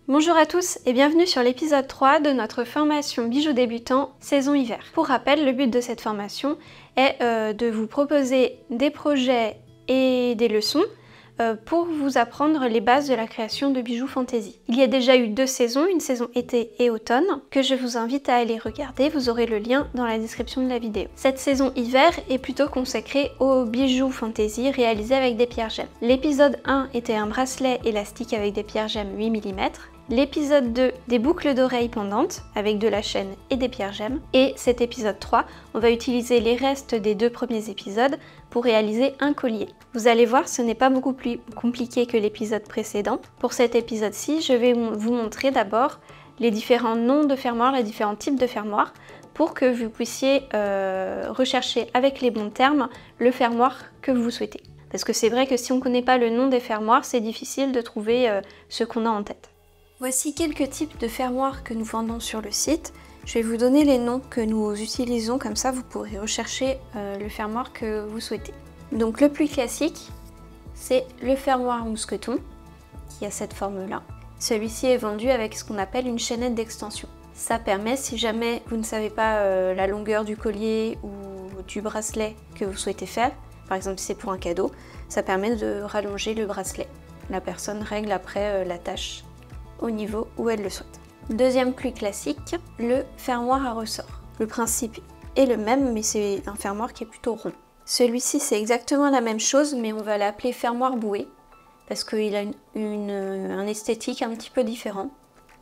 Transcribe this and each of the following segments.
Bonjour à tous et bienvenue sur l'épisode 3 de notre formation bijoux débutant saison hiver. Pour rappel, le but de cette formation est de vous proposer des projets et des leçons pour vous apprendre les bases de la création de bijoux fantaisie. Il y a déjà eu 2 saisons, une saison été et automne, que je vous invite à aller regarder, vous aurez le lien dans la description de la vidéo. Cette saison hiver est plutôt consacrée aux bijoux fantaisie réalisés avec des pierres gemmes. L'épisode 1 était un bracelet élastique avec des pierres gemmes 8 mm. L'épisode 2, des boucles d'oreilles pendantes avec de la chaîne et des pierres gemmes. Et cet épisode 3, on va utiliser les restes des 2 premiers épisodes pour réaliser un collier. Vous allez voir, ce n'est pas beaucoup plus compliqué que l'épisode précédent. Pour cet épisode-ci, je vais vous montrer d'abord les différents noms de fermoirs, les différents types de fermoirs, pour que vous puissiez rechercher avec les bons termes le fermoir que vous souhaitez. Parce que c'est vrai que si on ne connaît pas le nom des fermoirs, c'est difficile de trouver ce qu'on a en tête. Voici quelques types de fermoirs que nous vendons sur le site. Je vais vous donner les noms que nous utilisons, comme ça vous pourrez rechercher le fermoir que vous souhaitez. Donc le plus classique, c'est le fermoir mousqueton, qui a cette forme-là. Celui-ci est vendu avec ce qu'on appelle une chaînette d'extension. Ça permet, si jamais vous ne savez pas la longueur du collier ou du bracelet que vous souhaitez faire, par exemple si c'est pour un cadeau, ça permet de rallonger le bracelet. La personne règle après l'attache au niveau où elle le souhaite. Deuxième plus classique, le fermoir à ressort. Le principe est le même, mais c'est un fermoir qui est plutôt rond. Celui-ci, c'est exactement la même chose, mais on va l'appeler fermoir bouée, parce qu'il a un esthétique un petit peu différent.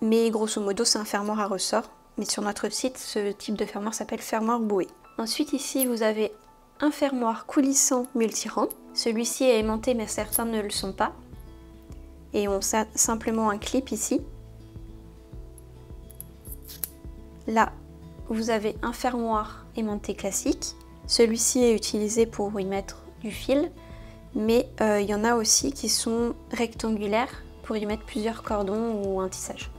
Mais grosso modo, c'est un fermoir à ressort. Mais sur notre site, ce type de fermoir s'appelle fermoir bouée. Ensuite, ici, vous avez un fermoir coulissant multirang. Celui-ci est aimanté, mais certains ne le sont pas. Et on a simplement un clip ici. Là, vous avez un fermoir aimanté classique. Celui-ci est utilisé pour y mettre du fil, mais il y en a aussi qui sont rectangulaires pour y mettre plusieurs cordons ou un tissage.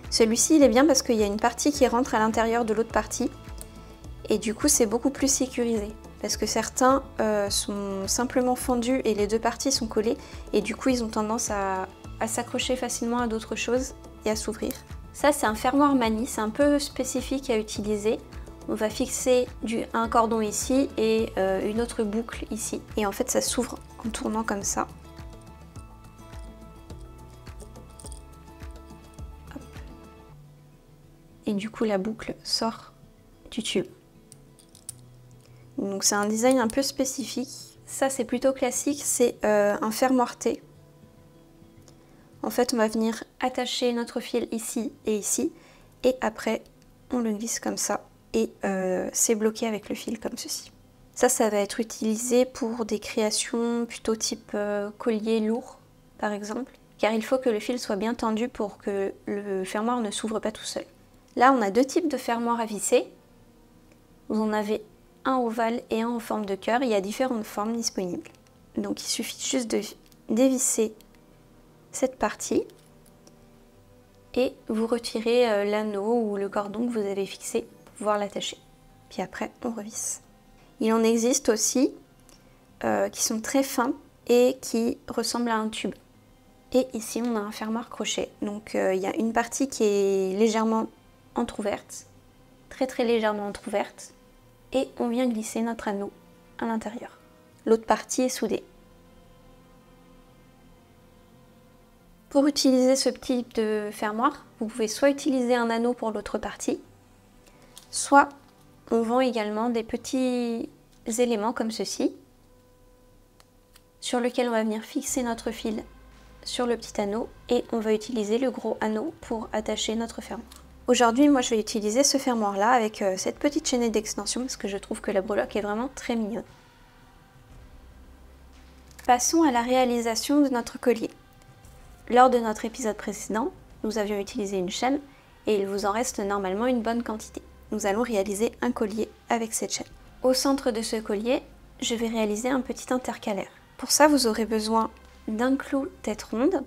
Celui-ci, il est bien parce qu'il y a une partie qui rentre à l'intérieur de l'autre partie, et du coup, c'est beaucoup plus sécurisé. Parce que certains sont simplement fendus et les 2 parties sont collées et du coup ils ont tendance à s'accrocher facilement à d'autres choses et à s'ouvrir. Ça c'est un fermoir manie, c'est un peu spécifique à utiliser. On va fixer un cordon ici et une autre boucle ici. Et en fait ça s'ouvre en tournant comme ça. Hop. Et du coup la boucle sort du tube. Donc c'est un design un peu spécifique. Ça c'est plutôt classique, c'est un fermoir T. En fait on va venir attacher notre fil ici et ici. Et après on le glisse comme ça. Et c'est bloqué avec le fil comme ceci. Ça va être utilisé pour des créations plutôt type collier lourd par exemple. Car il faut que le fil soit bien tendu pour que le fermoir ne s'ouvre pas tout seul. Là on a 2 types de fermoirs à visser. Vous en avez un ovale et un en forme de cœur, il y a différentes formes disponibles. Donc il suffit juste de dévisser cette partie et vous retirez l'anneau ou le cordon que vous avez fixé pour pouvoir l'attacher. Puis après on revisse. Il en existe aussi qui sont très fins et qui ressemblent à un tube. Et ici on a un fermoir crochet. Donc il y a une partie qui est légèrement entrouverte, très légèrement entrouverte. Et on vient glisser notre anneau à l'intérieur. L'autre partie est soudée. Pour utiliser ce type de fermoir, vous pouvez soit utiliser un anneau pour l'autre partie, soit on vend également des petits éléments comme ceci, sur lequel on va venir fixer notre fil sur le petit anneau et on va utiliser le gros anneau pour attacher notre fermoir. Aujourd'hui, moi je vais utiliser ce fermoir là avec cette petite chaînette d'extension parce que je trouve que la breloque est vraiment très mignonne. Passons à la réalisation de notre collier. Lors de notre épisode précédent, nous avions utilisé une chaîne et il vous en reste normalement une bonne quantité. Nous allons réaliser un collier avec cette chaîne. Au centre de ce collier, je vais réaliser un petit intercalaire. Pour ça, vous aurez besoin d'un clou tête ronde.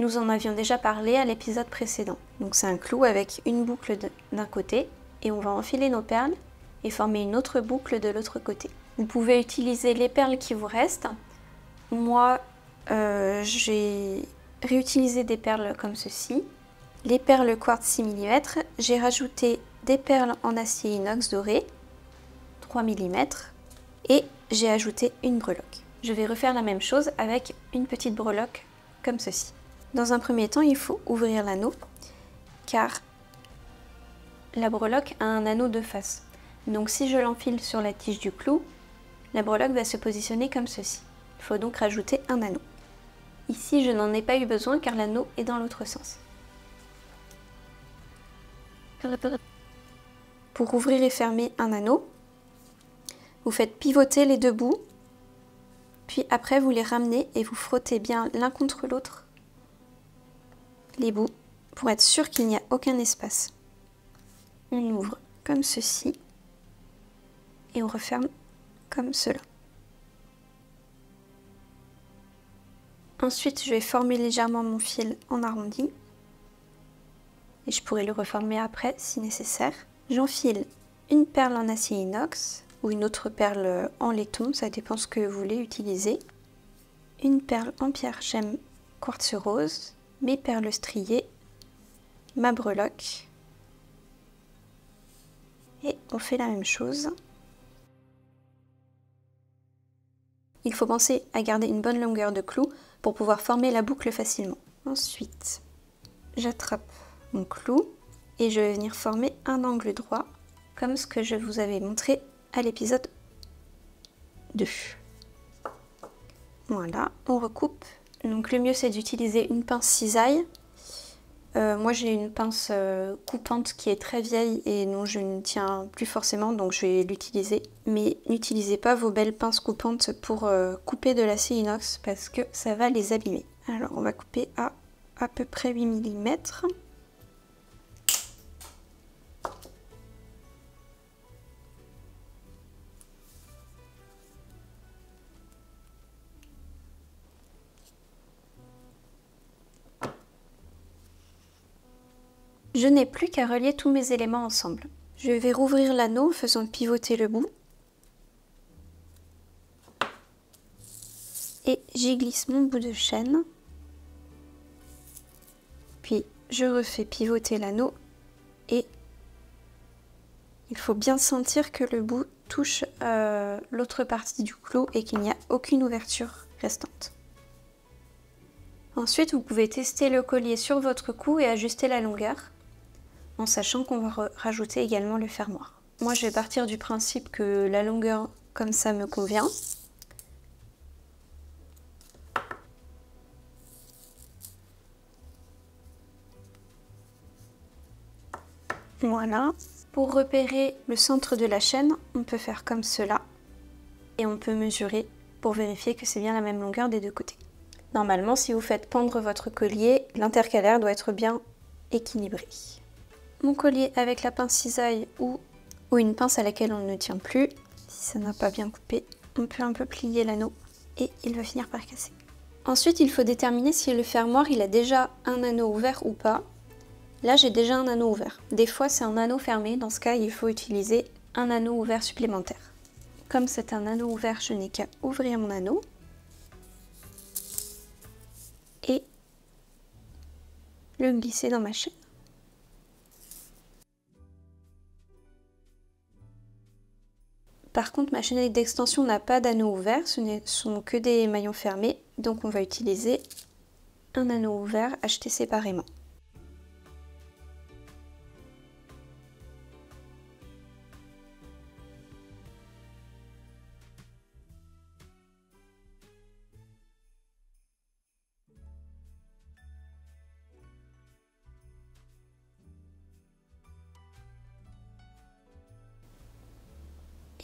Nous en avions déjà parlé à l'épisode précédent. Donc c'est un clou avec une boucle d'un côté et on va enfiler nos perles et former une autre boucle de l'autre côté. Vous pouvez utiliser les perles qui vous restent moi, j'ai réutilisé des perles comme ceci. Les perles quartz 6 mm, j'ai rajouté des perles en acier inox doré, 3 mm, et j'ai ajouté une breloque. Je vais refaire la même chose avec une petite breloque comme ceci. Dans un premier temps, il faut ouvrir l'anneau, car la breloque a un anneau de face. Donc si je l'enfile sur la tige du clou, la breloque va se positionner comme ceci. Il faut donc rajouter un anneau. Ici, je n'en ai pas eu besoin car l'anneau est dans l'autre sens. Pour ouvrir et fermer un anneau, vous faites pivoter les deux bouts, puis après vous les ramenez et vous frottez bien l'un contre l'autre les bouts pour être sûr qu'il n'y a aucun espace. On ouvre comme ceci et on referme comme cela. Ensuite, je vais former légèrement mon fil en arrondi et je pourrai le reformer après si nécessaire. J'enfile une perle en acier inox ou une autre perle en laiton, ça dépend ce que vous voulez utiliser. Une perle en pierre gemme quartz rose, mes perles striées, ma breloque. Et on fait la même chose. Il faut penser à garder une bonne longueur de clou pour pouvoir former la boucle facilement. Ensuite, j'attrape mon clou et je vais venir former un angle droit comme ce que je vous avais montré à l'épisode 2. Voilà, on recoupe. Donc le mieux c'est d'utiliser une pince cisaille. Moi j'ai une pince coupante qui est très vieille et dont je ne tiens plus forcément, donc je vais l'utiliser. Mais n'utilisez pas vos belles pinces coupantes pour couper de l'acier inox parce que ça va les abîmer. Alors on va couper à peu près 8 mm. Je n'ai plus qu'à relier tous mes éléments ensemble. Je vais rouvrir l'anneau en faisant pivoter le bout. Et j'y glisse mon bout de chaîne. Puis je refais pivoter l'anneau et il faut bien sentir que le bout touche l'autre partie du clou et qu'il n'y a aucune ouverture restante. Ensuite, vous pouvez tester le collier sur votre cou et ajuster la longueur, en sachant qu'on va rajouter également le fermoir. Moi, je vais partir du principe que la longueur comme ça me convient. Voilà. Pour repérer le centre de la chaîne, on peut faire comme cela. Et on peut mesurer pour vérifier que c'est bien la même longueur des deux côtés. Normalement, si vous faites pendre votre collier, l'intercalaire doit être bien équilibré. Mon collier avec la pince cisaille ou une pince à laquelle on ne tient plus, si ça n'a pas bien coupé, on peut un peu plier l'anneau et il va finir par casser. Ensuite, il faut déterminer si le fermoir il a déjà un anneau ouvert ou pas. Là, j'ai déjà un anneau ouvert. Des fois, c'est un anneau fermé. Dans ce cas, il faut utiliser un anneau ouvert supplémentaire. Comme c'est un anneau ouvert, je n'ai qu'à ouvrir mon anneau et le glisser dans ma chaîne. Par contre, ma chaînette d'extension n'a pas d'anneau ouvert, ce ne sont que des maillons fermés, donc on va utiliser un anneau ouvert acheté séparément.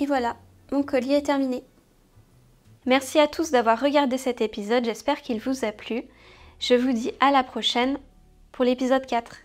Et voilà, mon collier est terminé. Merci à tous d'avoir regardé cet épisode, j'espère qu'il vous a plu. Je vous dis à la prochaine pour l'épisode 4.